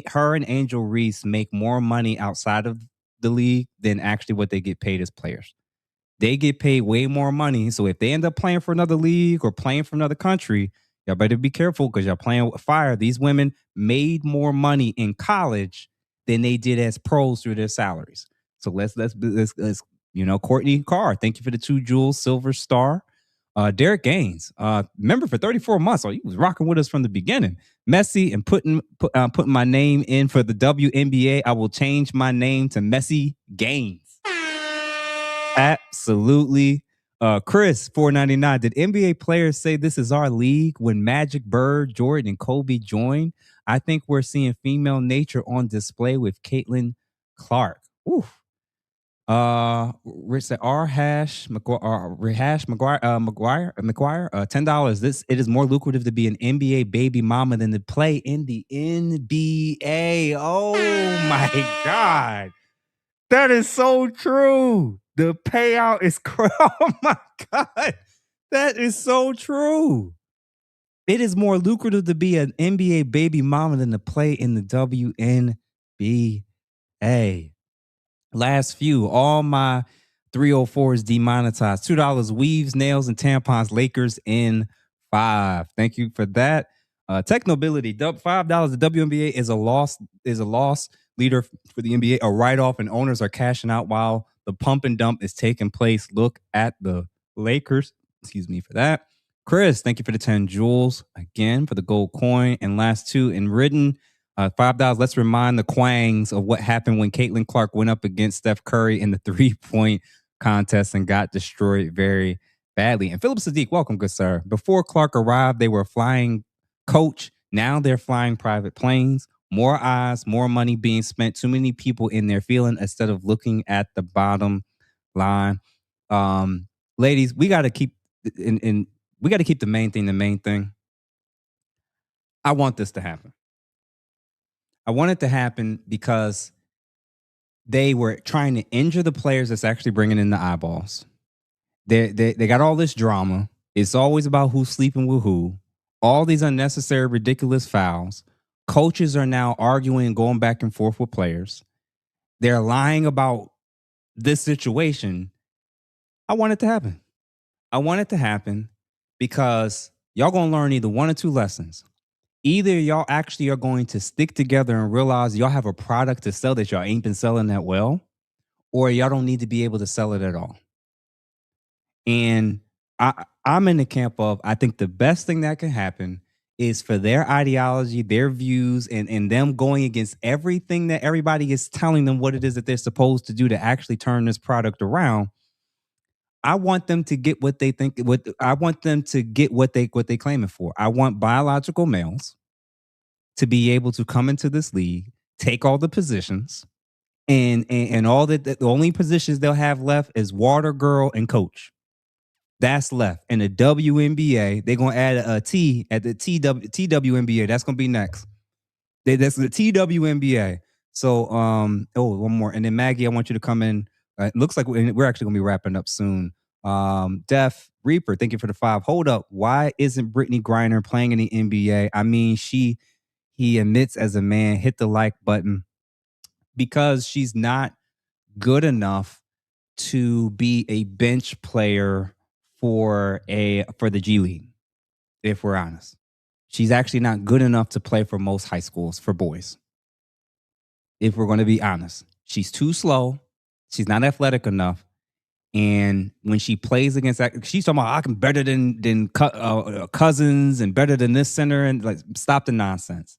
Her and Angel Reese make more money outside of the league than actually what they get paid as players. They get paid way more money. So if they end up playing for another league or playing for another country, y'all better be careful because y'all playing with fire. These women made more money in college than they did as pros through their salaries. So let's Courtney Carr, thank you for the 2 jewels, Silver Star. Derek Gaines, member for 34 months. So he was rocking with us from the beginning. Messi and putting my name in for the WNBA. I will change my name to Messi Gaines. Absolutely. Chris, $4.99. Did NBA players say this is our league when Magic, Bird, Jordan, and Kobe joined? I think we're seeing female nature on display with Caitlin Clark. Oof. Rich said R hash McGuire $10. It is more lucrative to be an NBA baby mama than to play in the NBA. Oh my God. That is so true. The payout is oh my God. That is so true. It is more lucrative to be an NBA baby mama than to play in the WNBA. Last few, all my 304s demonetized. $2 weaves, nails, and tampons. Lakers in 5. Thank you for that. Technobility, $5. The WNBA is a loss leader for the NBA. A write-off, and owners are cashing out while the pump and dump is taking place. Look at the Lakers. Excuse me for that. Chris, thank you for the 10 jewels again for the gold coin. And last two in written. $5. Let's remind the Quangs of what happened when Caitlin Clark went up against Steph Curry in the 3-point contest and got destroyed very badly. And Philip Sadiq, welcome, good sir. Before Clark arrived, they were flying coach. Now they're flying private planes. More eyes, more money being spent. Too many people in their feeling instead of looking at the bottom line. Ladies, we got to keep the main thing the main thing. I want this to happen. I want it to happen because they were trying to injure the players that's actually bringing in the eyeballs. They got all this drama. It's always about who's sleeping with who. All these unnecessary, ridiculous fouls. Coaches are now arguing and going back and forth with players. They're lying about this situation. I want it to happen. I want it to happen because y'all going to learn either one or two lessons. Either y'all actually are going to stick together and realize y'all have a product to sell that y'all ain't been selling that well, or y'all don't need to be able to sell it at all. And I'm in the camp of, I think the best thing that can happen is for their ideology, their views, and them going against everything that everybody is telling them what it is that they're supposed to do to actually turn this product around. I want them to get what they think. I want them to get what they claiming for. I want biological males to be able to come into this league, take all the positions, and all that. The only positions they'll have left is water girl and coach. That's left. And the WNBA, they're gonna add a T at the TWNBA. That's gonna be next. That's the TWNBA. So one more, and then Maggie, I want you to come in. It looks like we're actually going to be wrapping up soon. Def Reaper, thank you for the 5. Hold up. Why isn't Brittany Griner playing in the NBA? I mean, he admits as a man, hit the like button, because she's not good enough to be a bench player for the G League, if we're honest. She's actually not good enough to play for most high schools for boys. If we're going to be honest, she's too slow. She's not athletic enough. And when she plays against that, she's talking about, I'm better than Cousins and better than this center, and like, stop the nonsense.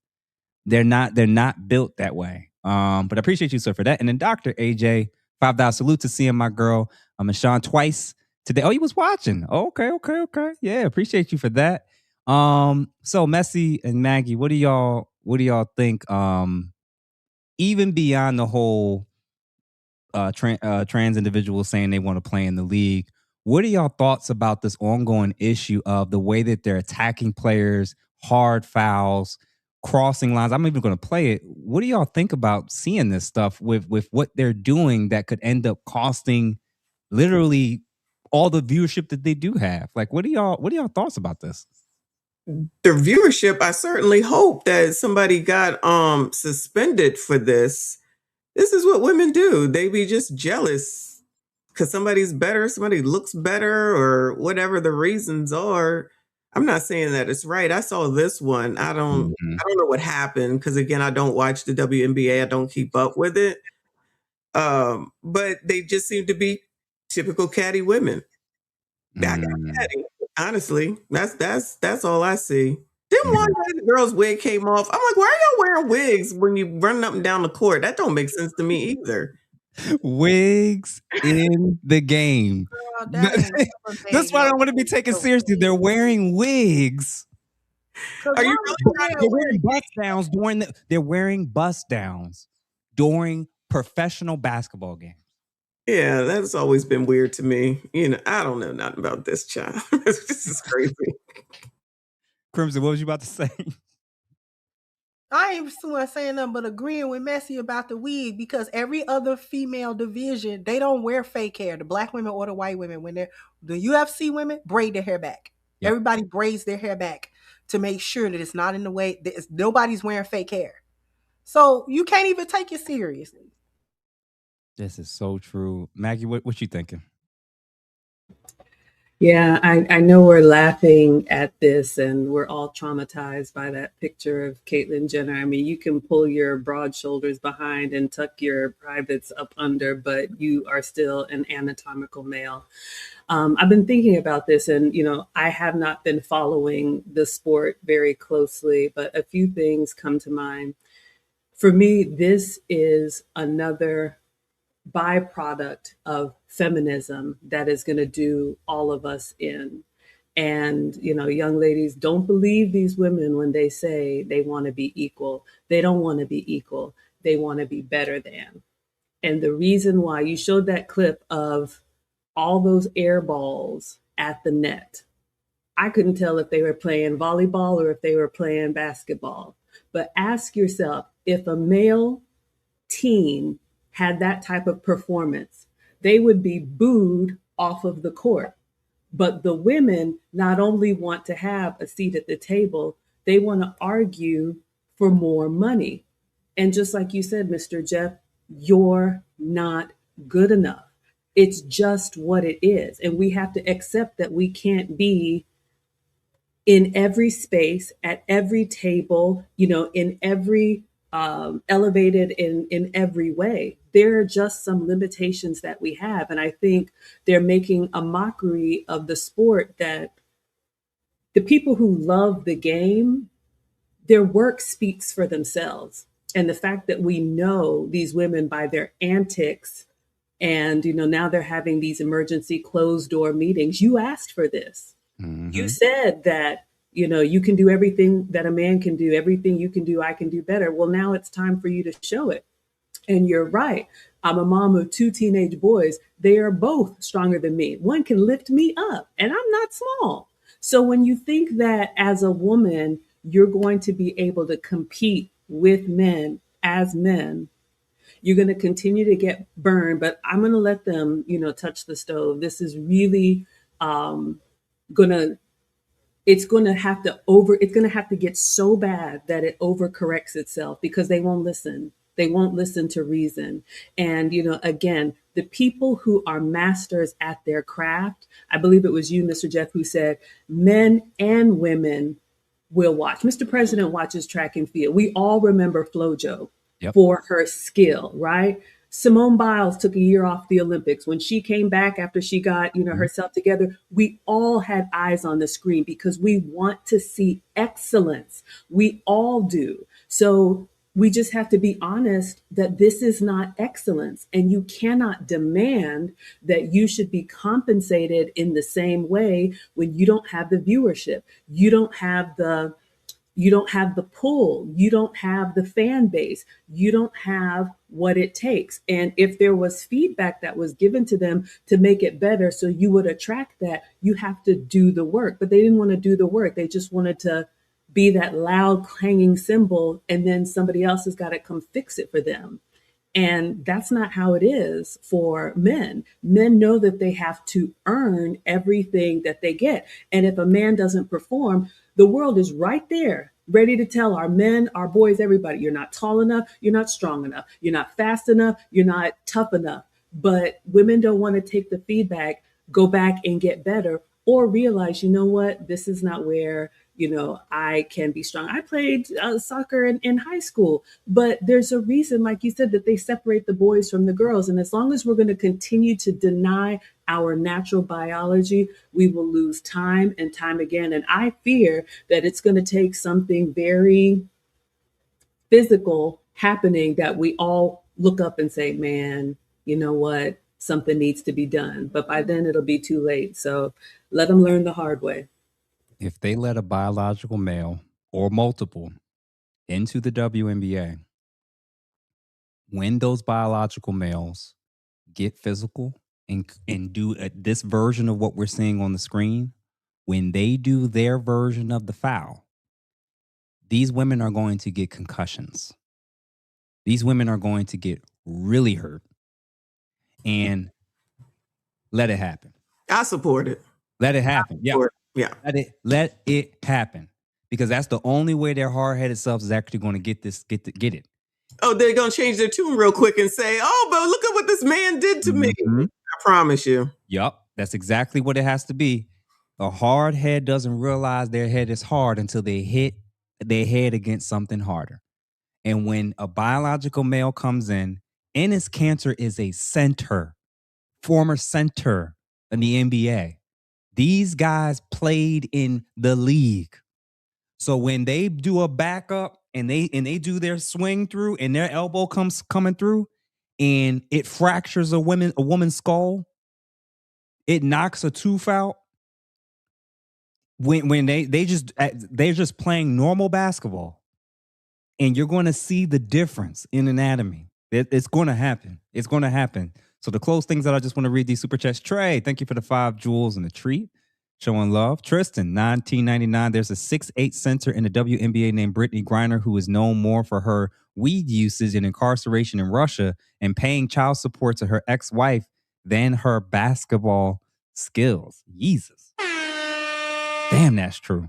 They're not built that way. But I appreciate you, sir, for that. And then Dr. AJ, $5 salute to seeing my girl Michonne twice today. Oh, you was watching. Okay. Yeah, appreciate you for that. So Messi and Maggie, what do y'all think? Even beyond the whole trans individuals saying they want to play in the league, what are y'all thoughts about this ongoing issue of the way that they're attacking players, hard fouls, crossing lines? I'm even going to play it. What do y'all think about seeing this stuff with what they're doing that could end up costing literally all the viewership that they do have? Like, what are y'all thoughts about this? The viewership, I certainly hope that somebody got suspended for this. This is what women do. They be just jealous because somebody's better, somebody looks better, or whatever the reasons are. I'm not saying that it's right. I saw this one. I don't know what happened because, again, I don't watch the WNBA. I don't keep up with it. But they just seem to be typical catty women. Back at catty. Honestly, that's all I see. Then one day the girl's wig came off. I'm like, why are y'all wearing wigs when you running up and down the court? That don't make sense to me either. Wigs in the game. That's why I don't want to be taken seriously. They're wearing wigs. Because Are you why really would trying you to They're wear wearing bust downs they're wearing bust downs during professional basketball games. Yeah, that's always been weird to me. I don't know nothing about this child. This is crazy. Crimson, what was you about to say? I ain't saying nothing but agreeing with Messi about the wig, because every other female division, they don't wear fake hair. The black women or the white women, when they're the UFC women, braid their hair back. Yep. Everybody braids their hair back to make sure that it's not in the way that nobody's wearing fake hair. So you can't even take it seriously. This is so true. Maggie, what you thinking? Yeah, I know we're laughing at this and we're all traumatized by that picture of Caitlyn Jenner. I mean, you can pull your broad shoulders behind and tuck your privates up under, but you are still an anatomical male. I've been thinking about this and, I have not been following the sport very closely, but a few things come to mind. For me, this is another byproduct of feminism that is going to do all of us in. And, young ladies, don't believe these women when they say they want to be equal. They don't want to be equal. They want to be better than. And the reason why you showed that clip of all those air balls at the net, I couldn't tell if they were playing volleyball or if they were playing basketball. But ask yourself, if a male team had that type of performance, they would be booed off of the court. But the women not only want to have a seat at the table, they want to argue for more money. And just like you said, Mr. Jeff, you're not good enough. It's just what it is. And we have to accept that we can't be in every space, at every table, in every elevated in every way. There are just some limitations that we have. And I think they're making a mockery of the sport, that the people who love the game, their work speaks for themselves. And the fact that we know these women by their antics, and, now they're having these emergency closed door meetings. You asked for this. Mm-hmm. You said that, you can do everything that a man can do, everything you can do, I can do better. Well, now it's time for you to show it. And you're right. I'm a mom of 2 teenage boys. They are both stronger than me. One can lift me up, and I'm not small. So when you think that as a woman, you're going to be able to compete with men as men, you're going to continue to get burned, but I'm going to let them, touch the stove. This is really it's going to have to get so bad that it overcorrects itself, because they won't listen. They won't listen to reason. And, again, the people who are masters at their craft, I believe it was you, Mr. Jeff, who said men and women will watch. Mr. President watches track and field. We all remember FloJo for her skill, right? Simone Biles took a year off the Olympics. When she came back after she got, herself together, we all had eyes on the screen because we want to see excellence. We all do. So we just have to be honest that this is not excellence, and you cannot demand that you should be compensated in the same way when you don't have the viewership. You don't have the pull. You don't have the fan base. You don't have what it takes. And if there was feedback that was given to them to make it better, so you would attract that, you have to do the work. But they didn't want to do the work. They just wanted to be that loud clanging cymbal, and then somebody else has got to come fix it for them. And that's not how it is for men. Men know that they have to earn everything that they get. And if a man doesn't perform, the world is right there, ready to tell our men, our boys, everybody, you're not tall enough, you're not strong enough, you're not fast enough, you're not tough enough. But women don't want to take the feedback, go back and get better, or realize, this is not where I can be strong. I played soccer in high school, but there's a reason, like you said, that they separate the boys from the girls. And as long as we're going to continue to deny our natural biology, we will lose time and time again. And I fear that it's going to take something very physical happening that we all look up and say, man, you know what? Something needs to be done. But by then it'll be too late. So let them learn the hard way. if they let a biological male or multiple into the WNBA, when those biological males get physical and do this version of what we're seeing on the screen, when they do their version of the foul, these women are going to get concussions. These women are going to get really hurt. And let it happen. I support it. Let it happen. Yeah. Yeah. Let it happen. Because that's the only way their hard-headed selves is actually going to get it. Oh, they're going to change their tune real quick and say, oh, but look at what this man did to me. I promise you. Yup. That's exactly what it has to be. A hard head doesn't realize their head is hard until they hit their head against something harder. And when a biological male comes in, Enes Kanter is a former center in the NBA. These guys played in the league. So when they do a backup and they do their swing through and their elbow comes coming through and it fractures a woman's skull, it knocks a tooth out. When they're just playing normal basketball, and you're going to see the difference in anatomy. It's going to happen. It's going to happen. So to close things out, I just want to read these super chats. Trey, thank you for the 5 jewels and the treat. Showing love. Tristan, 1999. There's a 6'8" center in the WNBA named Brittany Griner who is known more for her weed usage and incarceration in Russia and paying child support to her ex-wife than her basketball skills. Jesus. Damn, that's true.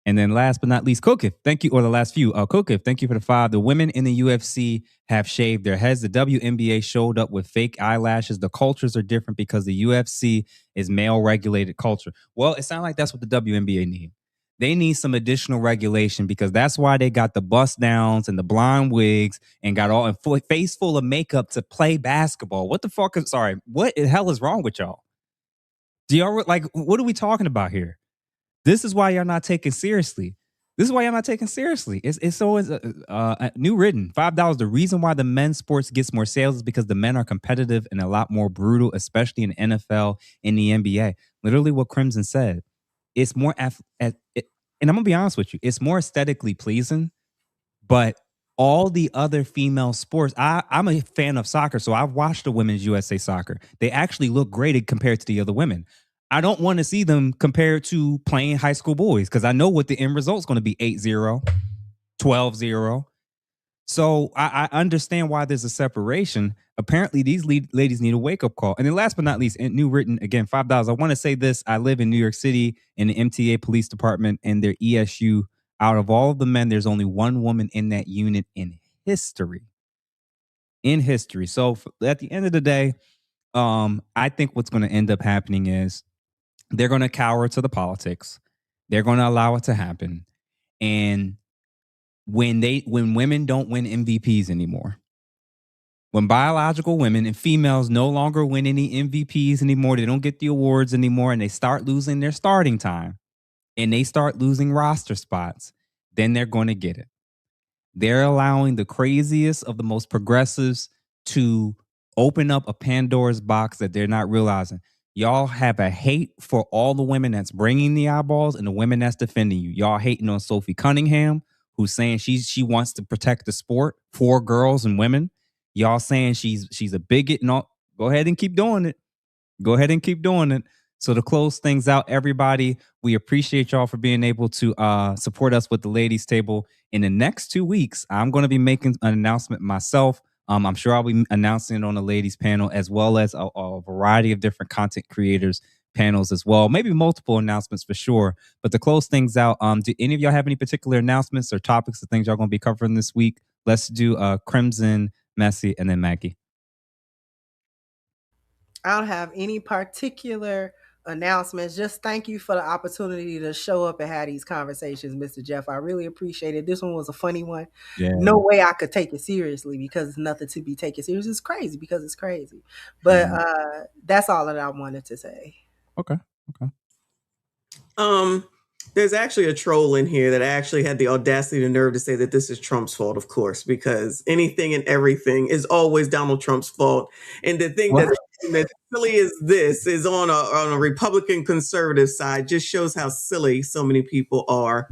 And then last but not least, Kokif, thank you, or the last few. Kokif, thank you for the 5. The women in the UFC have shaved their heads. The WNBA showed up with fake eyelashes. The cultures are different because the UFC is male-regulated culture. Well, it sounds like that's what the WNBA need. They need some additional regulation because that's why they got the bust downs and the blonde wigs and got all a face full of makeup to play basketball. What the fuck is, sorry, what the hell is wrong with y'all? Do y'all, like, what are we talking about here? This is why y'all not taken seriously. It's always new written $5. The reason why the men's sports gets more sales is because the men are competitive and a lot more brutal, especially in the NFL, in the NBA. Literally what Crimson said. It's more, and I'm gonna be honest with you, it's more aesthetically pleasing. But all the other female sports, I'm a fan of soccer, so I've watched the women's USA soccer. They actually look great compared to the other women. I don't want to see them compared to playing high school boys because I know what the end result is going to be 8-0, 12-0. So I understand why there's a separation. Apparently, these ladies need a wake-up call. And then last but not least, new written, again, $5. I want to say this. I live in New York City in the MTA Police Department and their ESU. Out of all of the men, there's only one woman in that unit in history. So at the end of the day, I think what's going to end up happening is they're going to cower to the politics. They're going to allow it to happen. And when women don't win MVPs anymore, when biological women and females no longer win any MVPs anymore, they don't get the awards anymore, and they start losing their starting time and they start losing roster spots, then they're going to get it. They're allowing the craziest of the most progressives to open up a Pandora's box that they're not realizing. Y'all have a hate for all the women that's bringing the eyeballs and the women that's defending you. Y'all hating on Sophie Cunningham, who's saying she wants to protect the sport for girls and women. Y'all saying she's a bigot and all. Go ahead and keep doing it. So to close things out, everybody, we appreciate y'all for being able to support us with the Ladies Table. In the next 2 weeks, I'm going to be making an announcement myself. I'm sure I'll be announcing it on the ladies panel as well as a variety of different content creators panels as well. Maybe multiple announcements for sure. But to close things out, do any of y'all have any particular announcements or topics or things y'all going to be covering this week? Let's do Crimson, Messi, and then Maggie. I don't have any particular announcements. Just thank you for the opportunity to show up and have these conversations, Mr. Jeff. I really appreciate it. This one was a funny one. Yeah. No way I could take it seriously because it's nothing to be taken serious. It's crazy because it's crazy. But that's all that I wanted to say. Okay. There's actually a troll in here that actually had the audacity and nerve to say that this is Trump's fault, of course, because anything and everything is always Donald Trump's fault. And the thing that that silly as this is on a Republican conservative side just shows how silly so many people are.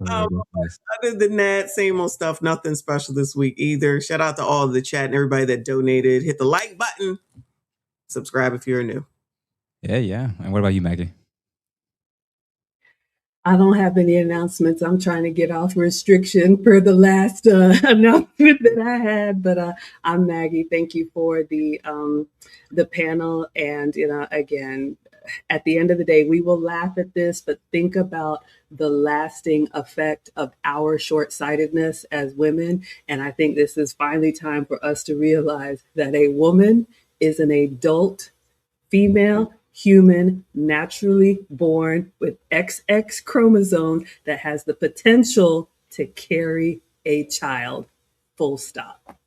Other than that, same old stuff. Nothing special this week either. Shout out to all of the chat and everybody that donated. Hit the like button. Subscribe if you're new. Yeah. And what about you, Maggie? I don't have any announcements. I'm trying to get off restriction per the last announcement that I had. But I'm Maggie. Thank you for the panel. And again, at the end of the day, we will laugh at this, but think about the lasting effect of our short-sightedness as women. And I think this is finally time for us to realize that a woman is an adult female human, naturally born with XX chromosome that has the potential to carry a child. Full stop.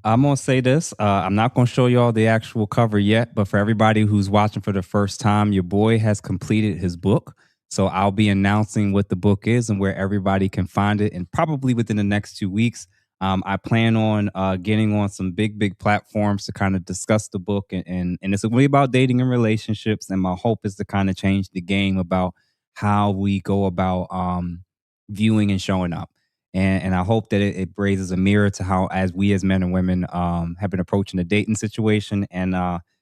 I'm going to say this. I'm not going to show y'all the actual cover yet, but for everybody who's watching for the first time, your boy has completed his book. So I'll be announcing what the book is and where everybody can find it. And probably within the next 2 weeks, I plan on getting on some big platforms to kind of discuss the book. And it's going to be about dating and relationships. And my hope is to kind of change the game about how we go about viewing and showing up. And I hope that it raises a mirror to how, as we as men and women have been approaching the dating situation. And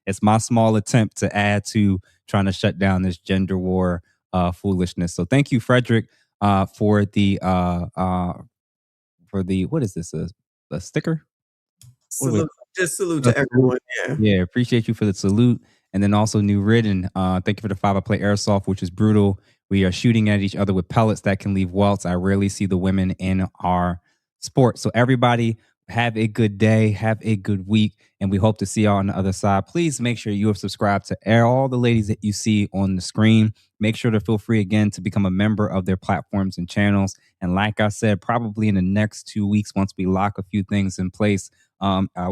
it's my small attempt to add to trying to shut down this gender war foolishness. So thank you, Frederick, for the what is this, a sticker? Salute, just salute to everyone. Yeah, appreciate you for the salute. And then also New Ridden, thank you for the 5 I play airsoft, which is brutal. We are shooting at each other with pellets that can leave welts. I rarely see the women in our sport. So everybody have a good day, have a good week, and we hope to see y'all on the other side. Please make sure you have subscribed to all the ladies that you see on the screen. Make sure to feel free again to become a member of their platforms and channels. And like I said, probably in the next 2 weeks, once we lock a few things in place,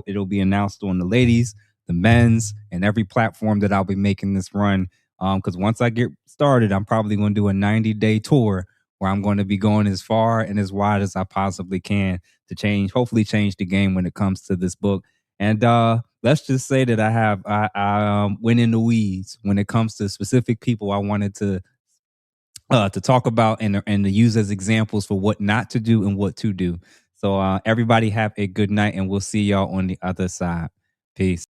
it'll be announced on the ladies, the men's, and every platform that I'll be making this run. Because once I get started, I'm probably going to do a 90-day tour where I'm going to be going as far and as wide as I possibly can to hopefully change the game when it comes to this book. And let's just say that I went in the weeds when it comes to specific people I wanted to talk about and to use as examples for what not to do and what to do. So everybody have a good night, and we'll see y'all on the other side. Peace.